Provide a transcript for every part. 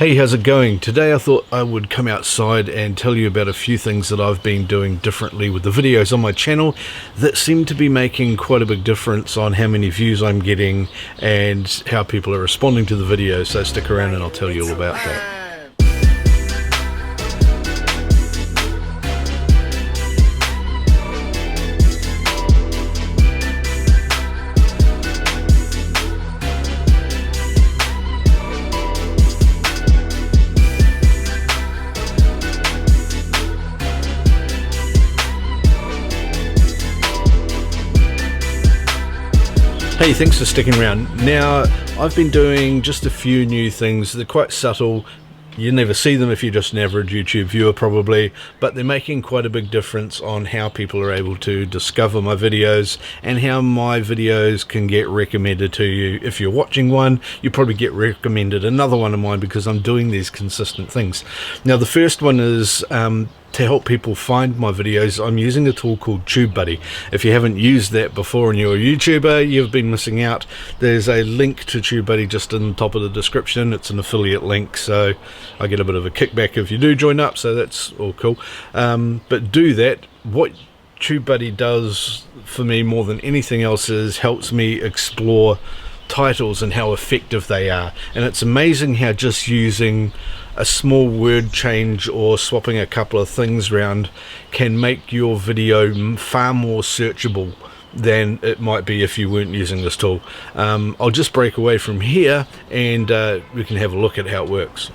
Hey, how's it going? Today I thought I would come outside and tell you about a few things that I've been doing differently with the videos on my channel that seem to be making quite a big difference on how many views I'm getting and how people are responding to the videos. So stick around and I'll tell you all about that. Hey, thanks for sticking around. Now, I've been doing just a few new things. They're quite subtle. You never see them if you're just an average YouTube viewer probably, but they're making quite a big difference on how people are able to discover my videos and how my videos can get recommended to you. If you're watching one, you probably get recommended another one of mine because I'm doing these consistent things. Now, the first one is to help people find my videos. I'm using a tool called TubeBuddy. If you haven't used that before and you're a YouTuber, you've been missing out. There's a link to TubeBuddy just in the top of the description. It's an affiliate link, so I get a bit of a kickback if you do join up, so that's all cool. But do that. What TubeBuddy does for me more than anything else is helps me explore titles and how effective they are, and it's amazing how just using a small word change or swapping a couple of things around can make your video far more searchable than it might be if you weren't using this tool. I'll just break away from here and we can have a look at how it works.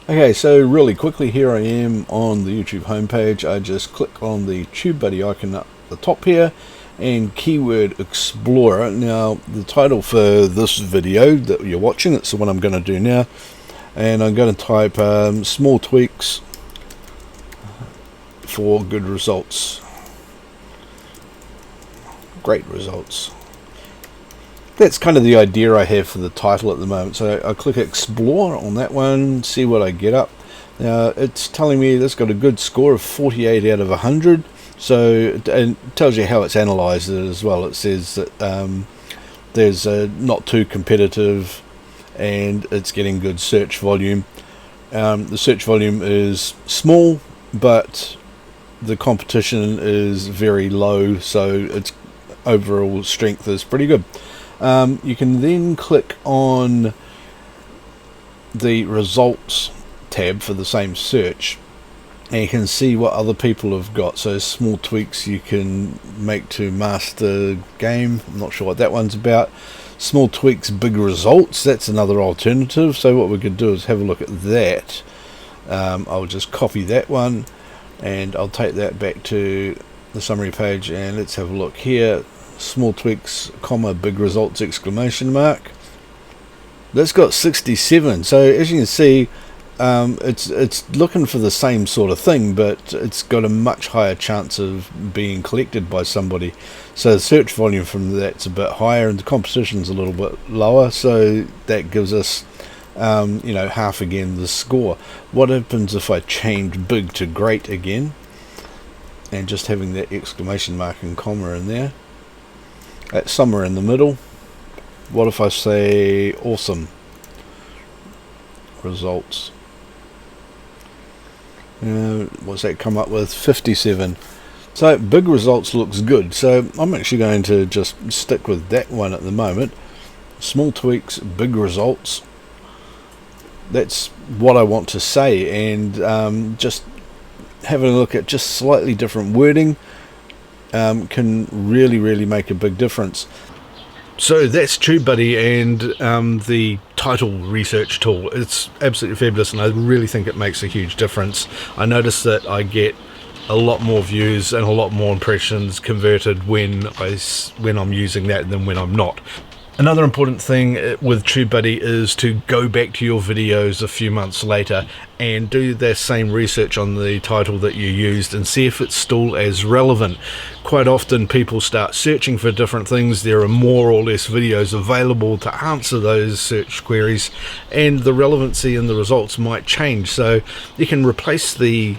Okay, so really quickly, here I am on the YouTube homepage. I just click on the TubeBuddy icon up the top here and keyword explorer. Now the title for this video that you're watching, it's the one I'm going to do now, and I'm going to type small tweaks for good results, great results. That's kind of the idea I have for the title at the moment. So I click explore on that one, see what I get up. Now it's telling me that's got a good score of 48 out of 100. So it tells you how it's analysed it as well. It says that there's not too competitive and it's getting good search volume. The search volume is small, but the competition is very low, so its overall strength is pretty good. You can then click on the results tab for the same search, and you can see what other people have got. So small tweaks you can make to master game. I'm not sure what that one's about. Small tweaks, big results, that's another alternative. So what we could do is have a look at that. I'll just copy that one and I'll take that back to the summary page, and let's have a look here. Small tweaks, comma, big results, exclamation mark. That's got 67. So as you can see, it's looking for the same sort of thing, but it's got a much higher chance of being collected by somebody. So the search volume from that's a bit higher and the competition's a little bit lower, so that gives us half again the score. What happens if I change big to great again and just having that exclamation mark and comma in there? That's somewhere in the middle. What if I say awesome results? What's that come up with? 57. So big results looks good, so I'm actually going to just stick with that one at the moment. Small tweaks, big results, that's what I want to say, and just having a look at just slightly different wording can really make a big difference. So that's TubeBuddy and the title research tool. It's absolutely fabulous, and I really think it makes a huge difference. I notice that I get a lot more views and a lot more impressions converted when I'm using that than when I'm not. Another important thing with TubeBuddy is to go back to your videos a few months later and do the same research on the title that you used and see if it's still as relevant. Quite often people start searching for different things. There are more or less videos available to answer those search queries, and the relevancy and the results might change. So you can replace the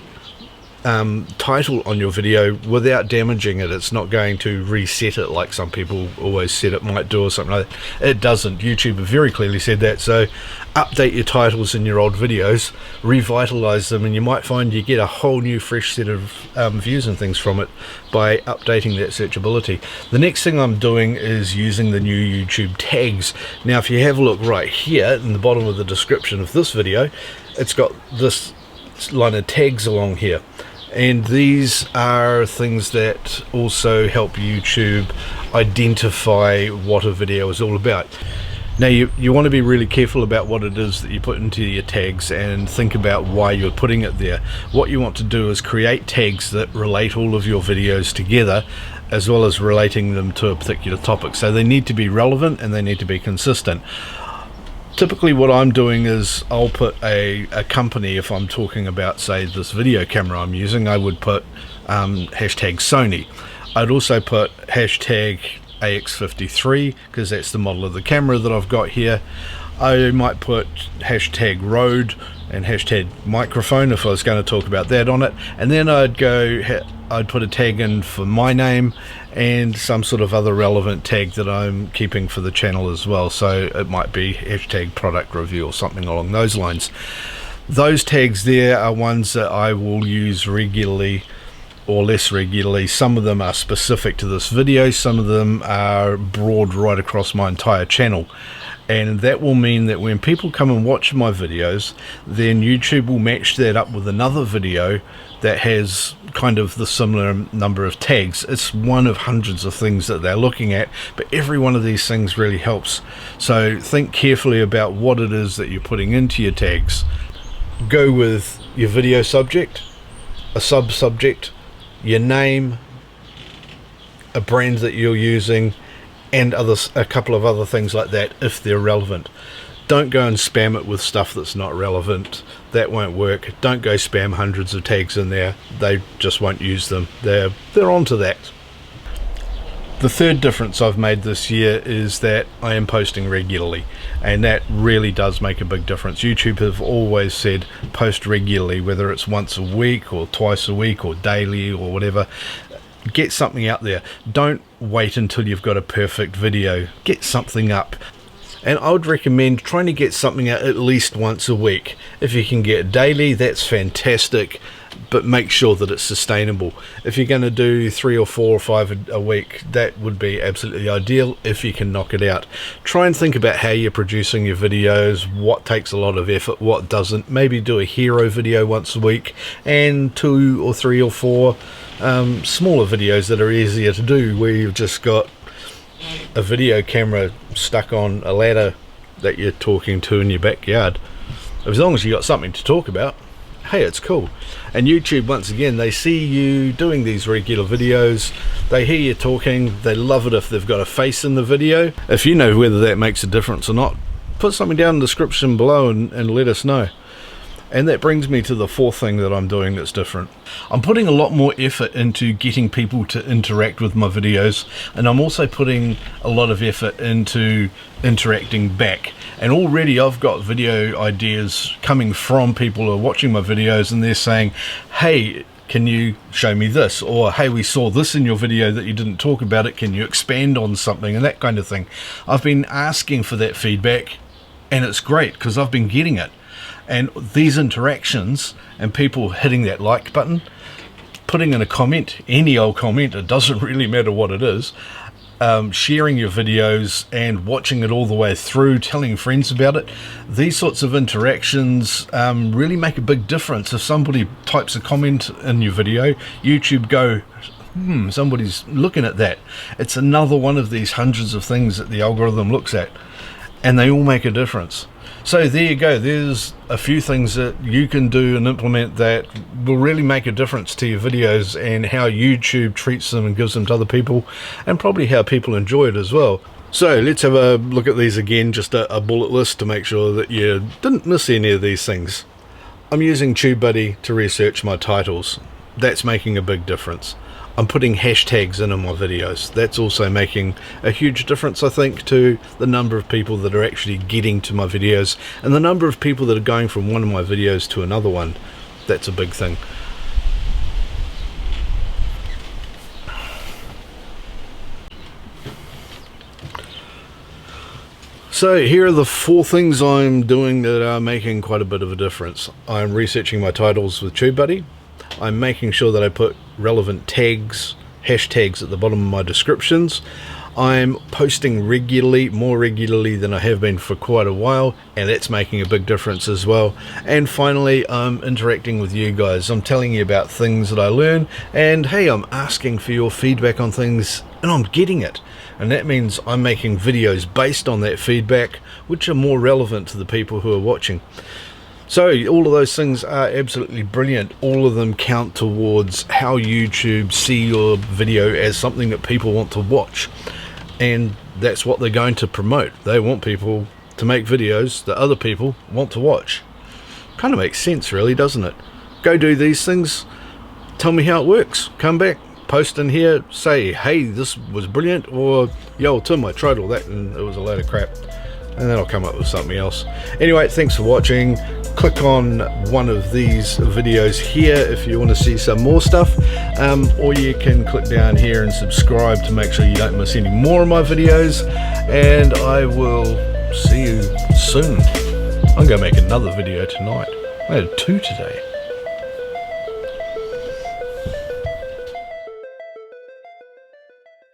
title on your video without damaging it. It's not going to reset it like some people always said it might do or something like that. It doesn't. YouTube have very clearly said that. So update your titles in your old videos, revitalize them, and you might find you get a whole new fresh set of views and things from it by updating that searchability. The next thing I'm doing is using the new YouTube tags. Now if you have a look right here in the bottom of the description of this video, it's got this line of tags along here, and these are things that also help YouTube identify what a video is all about. Now you want to be really careful about what it is that you put into your tags and think about why you're putting it there. What you want to do is create tags that relate all of your videos together, as well as relating them to a particular topic. So they need to be relevant and they need to be consistent. Typically what I'm doing is I'll put a company. If I'm talking about, say, this video camera I'm using, I would put hashtag Sony. I'd also put hashtag AX53 because that's the model of the camera that I've got here. I might put hashtag Rode and hashtag microphone if I was going to talk about that on it, and then I'd put a tag in for my name and some sort of other relevant tag that I'm keeping for the channel as well. So it might be hashtag product review or something along those lines. Those tags there are ones that I will use regularly or less regularly. Some of them are specific to this video, some of them are broad right across my entire channel. And that will mean that when people come and watch my videos, then YouTube will match that up with another video that has kind of the similar number of tags. It's one of hundreds of things that they're looking at, but every one of these things really helps. So think carefully about what it is that you're putting into your tags. Go with your video subject, a sub-subject, your name, a brand that you're using, and a couple of other things like that if they're relevant. Don't go and spam it with stuff that's not relevant. That won't work. Don't go spam hundreds of tags in there. They just won't use them. They're onto that. The third difference I've made this year is that I am posting regularly, and that really does make a big difference. YouTube have always said post regularly, whether it's once a week or twice a week or daily or whatever. Get something out there. Don't wait until you've got a perfect video. Get something up. And I would recommend trying to get something out at least once a week. If you can get daily, that's fantastic, but make sure that it's sustainable. If you're going to do 3 or 4 or 5 a week, that would be absolutely ideal if you can knock it out. Try and think about how you're producing your videos, what takes a lot of effort, what doesn't. Maybe do a hero video once a week and 2 or 3 or 4 smaller videos that are easier to do, where you've just got a video camera stuck on a ladder that you're talking to in your backyard. As long as you got something to talk about, hey, it's cool. And YouTube, once again, they see you doing these regular videos, they hear you talking, they love it if they've got a face in the video. If you know whether that makes a difference or not, put something down in the description below and let us know. And that brings me to the fourth thing that I'm doing that's different. I'm putting a lot more effort into getting people to interact with my videos, and I'm also putting a lot of effort into interacting back. And already I've got video ideas coming from people who are watching my videos, and they're saying, hey, can you show me this? Or, hey, we saw this in your video that you didn't talk about it, can you expand on something? And that kind of thing. I've been asking for that feedback, and it's great because I've been getting it. And these interactions and people hitting that like button, putting in a comment, any old comment, it doesn't really matter what it is, sharing your videos and watching it all the way through, telling friends about it, these sorts of interactions really make a big difference. If somebody types a comment in your video, YouTube go, somebody's looking at that. It's another one of these hundreds of things that the algorithm looks at, and they all make a difference. So there you go, there's a few things that you can do and implement that will really make a difference to your videos and how YouTube treats them and gives them to other people, and probably how people enjoy it as well. So let's have a look at these again, just a bullet list to make sure that you didn't miss any of these things. I'm using TubeBuddy to research my titles. That's making a big difference. I'm putting hashtags in my videos. That's also making a huge difference, I think, to the number of people that are actually getting to my videos and the number of people that are going from one of my videos to another one. That's a big thing. So here are the 4 things I'm doing that are making quite a bit of a difference. I'm researching my titles with TubeBuddy. I'm making sure that I put relevant tags, hashtags at the bottom of my descriptions. I'm posting regularly, more regularly than I have been for quite a while, and that's making a big difference as well. And finally, I'm interacting with you guys. I'm telling you about things that I learn, and hey, I'm asking for your feedback on things, and I'm getting it. And that means I'm making videos based on that feedback, which are more relevant to the people who are watching. So all of those things are absolutely brilliant. All of them count towards how YouTube see your video as something that people want to watch. And that's what they're going to promote. They want people to make videos that other people want to watch. Kind of makes sense, really, doesn't it? Go do these things. Tell me how it works. Come back. Post in here, say, hey, this was brilliant, or yo, Tim, I tried all that and it was a load of crap, and then I'll come up with something else. Anyway, thanks for watching. Click on one of these videos here if you want to see some more stuff, or you can click down here and subscribe to make sure you don't miss any more of my videos, and I will see you soon. I'm going to make another video tonight. I had 2 today.